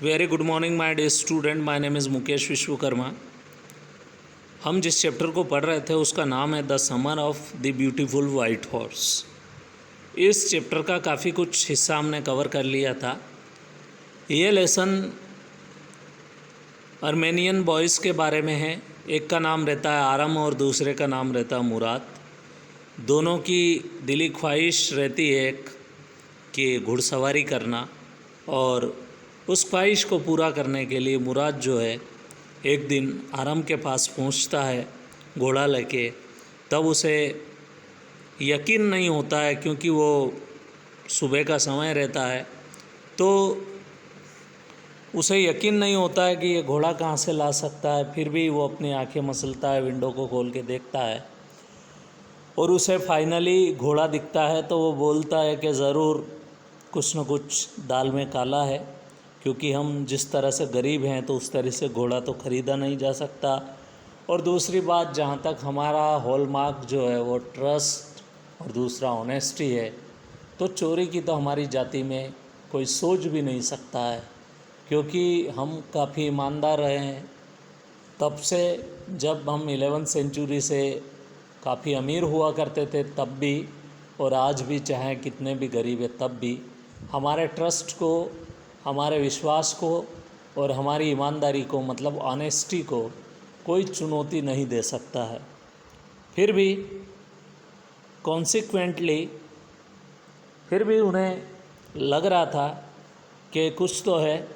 Very good morning my day student, my name is Mukesh Vishwakarma. हम जिस chapter को पढ़ रहे थे उसका नाम है the summer of the beautiful white horse. इस चैप्टर का काफ़ी कुछ हिस्सा हमने कवर कर लिया था। ये लेसन अर्मेनियन बॉयज़ के बारे में है। एक का नाम रहता है आरम और दूसरे का नाम रहता है मुराद। दोनों की दिली ख्वाहिश रहती है एक कि घुड़सवारी करना, और उस ख्वाहिश को पूरा करने के लिए मुराद जो है एक दिन आरम के पास पहुंचता है घोड़ा लेके। तब उसे यकीन नहीं होता है क्योंकि वो सुबह का समय रहता है, तो उसे यकीन नहीं होता है कि ये घोड़ा कहाँ से ला सकता है। फिर भी वो अपनी आंखें मसलता है, विंडो को खोल के देखता है और उसे फाइनली घोड़ा दिखता है। तो वो बोलता है कि ज़रूर कुछ न कुछ दाल में काला है, क्योंकि हम जिस तरह से गरीब हैं तो उस तरह से घोड़ा तो ख़रीदा नहीं जा सकता। और दूसरी बात, जहाँ तक हमारा हॉलमार्क जो है वो ट्रस्ट और दूसरा ऑनेस्टी है, तो चोरी की तो हमारी जाति में कोई सोच भी नहीं सकता है, क्योंकि हम काफ़ी ईमानदार रहे हैं तब से। जब हम 11वीं सेंचुरी से काफ़ी अमीर हुआ करते थे तब भी, और आज भी चाहे कितने भी गरीब है तब भी, हमारे ट्रस्ट को, हमारे विश्वास को और हमारी ईमानदारी को, मतलब ऑनेस्टी को कोई चुनौती नहीं दे सकता है। फिर भी कॉन्सिक्वेंटली फिर भी उन्हें लग रहा था कि कुछ तो है।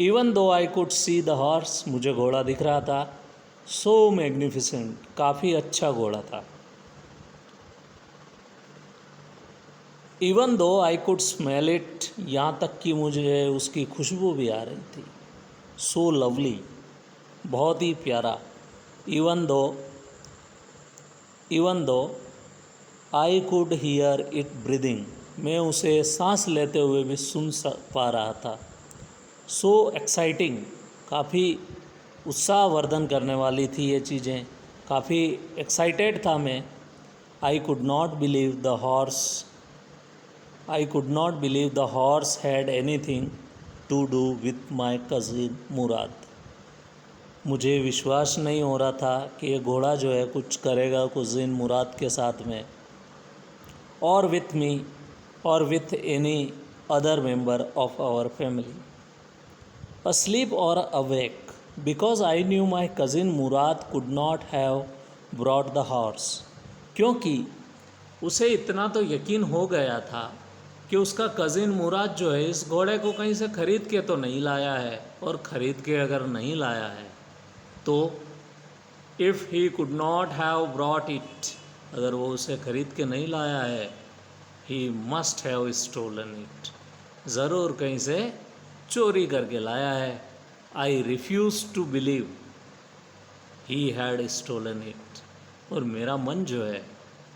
Even though I could see the horse, मुझे घोड़ा दिख रहा था। सो मैग्निफिसेंट, काफ़ी अच्छा घोड़ा था। Even though I could smell it, यहाँ तक कि मुझे उसकी खुशबू भी आ रही थी। सो लवली, बहुत ही प्यारा। Even though I could hear it breathing, मैं उसे सांस लेते हुए भी सुन पा रहा था। सो एक्साइटिंग, काफ़ी उत्साहवर्धन करने वाली थी ये चीज़ें, काफ़ी एक्साइटेड था मैं। I could not believe the horse had anything to do with my cousin Mourad. मुझे विश्वास नहीं हो रहा था कि ये घोड़ा जो है कुछ करेगा कज़िन मुराद के साथ में, और विथ मी, और with any other member of our family, asleep or awake, because I knew my cousin Murad could not have brought the horse। क्योंकि उसे इतना तो यकीन हो गया था कि उसका कज़िन मुराद जो है इस घोड़े को कहीं से ख़रीद के तो नहीं लाया है, और ख़रीद के अगर नहीं लाया है तो if he could not have brought it, अगर वो उसे ख़रीद के नहीं लाया है, he must have stolen it, ज़रूर कहीं से चोरी करके लाया है। I refuse to believe he had stolen it, और मेरा मन जो है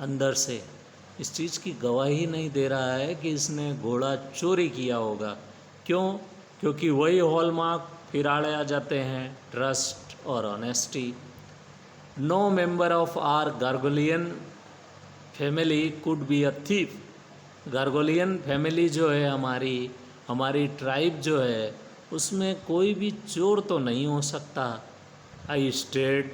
अंदर से इस चीज़ की गवाही नहीं दे रहा है कि इसने घोड़ा चोरी किया होगा। क्यों? क्योंकि वही हॉलमार्क फिर आड़े आ जाते हैं, ट्रस्ट और honesty. No member of our Garoghlanian family could be a thief. Garoghlanian family जो है हमारी ट्राइब जो है, उसमें कोई भी चोर तो नहीं हो सकता। I stayed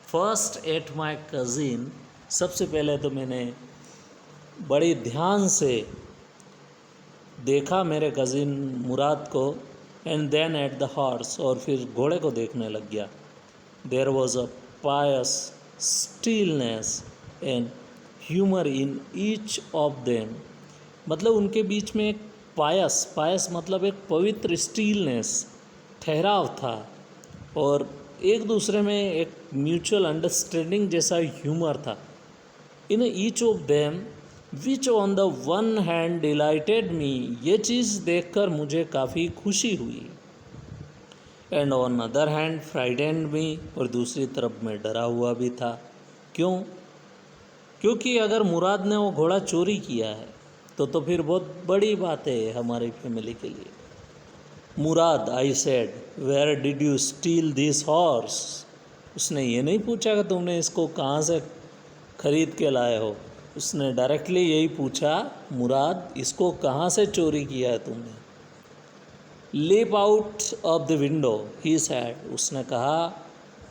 first at my cousin, सबसे पहले तो मैंने बड़ी ध्यान से देखा मेरे कज़िन मुराद को, and then at the horse, और फिर घोड़े को देखने लग गया। There was a pious stillness and humour in each of them, मतलब उनके बीच में एक पायस मतलब एक पवित्र स्टिलनेस, ठहराव था, और एक दूसरे में एक म्यूचुअल अंडरस्टैंडिंग जैसा ह्यूमर था। In each of them which on the one hand delighted me, ये चीज़ देखकर मुझे काफ़ी खुशी हुई, and on other hand frightened me, और दूसरी तरफ मैं डरा हुआ भी था। क्यों? क्योंकि अगर मुराद ने वो घोड़ा चोरी किया है तो फिर बहुत बड़ी बात है हमारी फैमिली के लिए। Mourad, I said, where did you steal this horse? उसने ये नहीं पूछा कि तुमने इसको कहाँ से ख़रीद के लाए हो, उसने डायरेक्टली यही पूछा, मुराद इसको कहाँ से चोरी किया है तुमने? Leap out of the window, he said, उसने कहा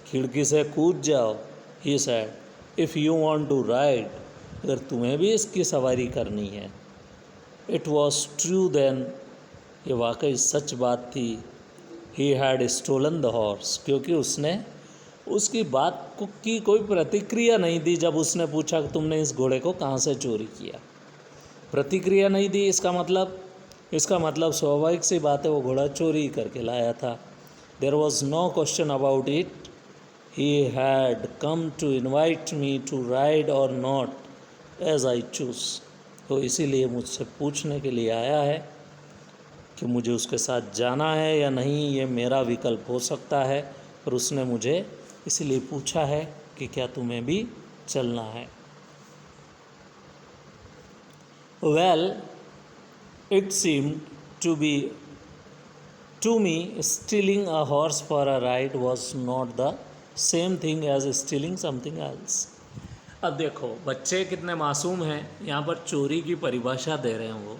खिड़की से कूद जाओ। He said if you want to ride, अगर तुम्हें भी इसकी सवारी करनी है। इट वॉज ट्रू देन, ये वाकई सच बात थी। He had stolen the horse, क्योंकि उसने उसकी बात की कोई प्रतिक्रिया नहीं दी जब उसने पूछा कि तुमने इस घोड़े को कहाँ से चोरी किया। प्रतिक्रिया नहीं दी, इसका मतलब स्वाभाविक सी बात है, वो घोड़ा चोरी करके लाया था। There was no question about it, he had come to invite me to ride और नॉट एज आई चूज़, तो इसीलिए मुझसे पूछने के लिए आया है कि मुझे उसके साथ जाना है या नहीं, ये मेरा विकल्प हो सकता है, पर उसने मुझे इसलिए पूछा है कि क्या तुम्हें भी चलना है। Well it seemed to me stealing a horse for a ride was not the same thing as stealing something else. अब देखो बच्चे कितने मासूम हैं, यहाँ पर चोरी की परिभाषा दे रहे हैं। वो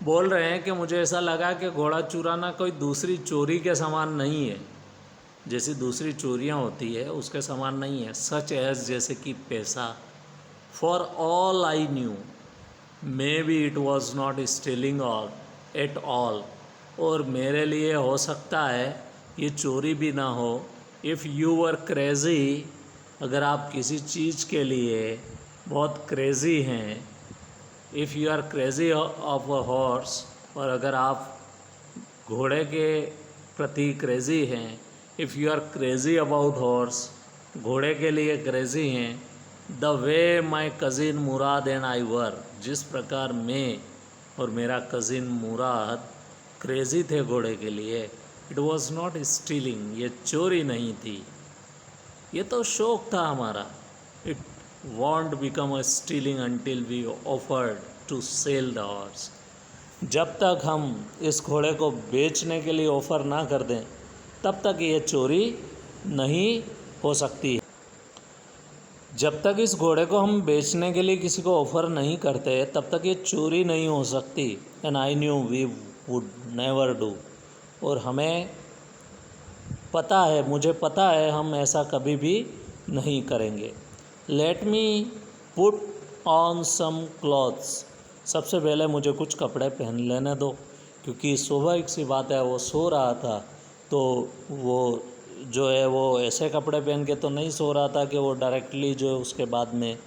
बोल रहे हैं कि मुझे ऐसा लगा कि घोड़ा चुराना कोई दूसरी चोरी के समान नहीं है, जैसी दूसरी चोरियाँ होती है उसके समान नहीं है। सच एज, जैसे कि पैसा। For all I knew may be it was not stealing all at all, और मेरे लिए हो सकता है ये चोरी भी ना हो। इफ़ यू वर क्रेज़ी, अगर आप किसी चीज़ के लिए बहुत क्रेज़ी हैं, if you are crazy of a horse, और अगर आप घोड़े के प्रति क्रेज़ी हैं, if you are crazy about horse, घोड़े के लिए क्रेज़ी हैं, the way my cousin Mourad and I were, जिस प्रकार मैं और मेरा कज़िन मुराद क्रेज़ी थे घोड़े के लिए, इट वॉज़ नॉट स्टीलिंग, ये चोरी नहीं थी, ये तो शौक़ था हमारा। It won't become a stealing until we offered to sell the horse, जब तक हम इस घोड़े को बेचने के लिए ऑफ़र ना कर दें तब तक ये चोरी नहीं हो सकती है। जब तक इस घोड़े को हम बेचने के लिए किसी को ऑफ़र नहीं करते तब तक ये चोरी नहीं हो सकती। And I knew we would never do, और हमें पता है, मुझे पता है हम ऐसा कभी भी नहीं करेंगे। Let me put on some clothes, सबसे पहले मुझे कुछ कपड़े पहन लेने दो, क्योंकि स्वाभाविक सी बात है वो सो रहा था, तो वो जो है वो ऐसे कपड़े पहन के तो नहीं सो रहा था कि वो डायरेक्टली जो है उसके बाद में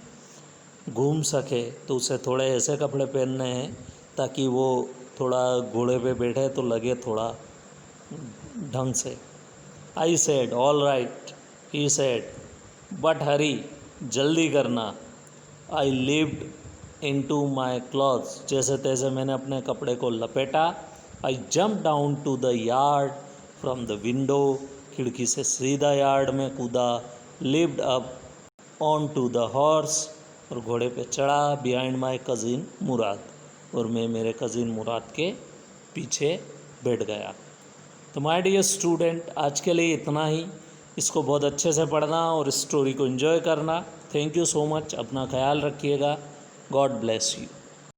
घूम सके, तो उसे थोड़े ऐसे कपड़े पहनने हैं ताकि वो थोड़ा घोड़े पे बैठे तो लगे थोड़ा ढंग से। I said all right, he said but hurry, जल्दी करना। I leaped into my clothes, जैसे तैसे मैंने अपने कपड़े को लपेटा। I jump down to the yard from the window, खिड़की से सीधा यार्ड में कूदा। Leaped up onto the horse, और घोड़े पे चढ़ा। बिहाइंड माई कज़िन मुराद, और मैं मेरे कज़िन मुराद के पीछे बैठ गया। तो माय डियर स्टूडेंट, आज के लिए इतना ही। इसको बहुत अच्छे से पढ़ना और स्टोरी को एंजॉय करना। Thank you so much. अपना ख्याल रखिएगा। God bless you.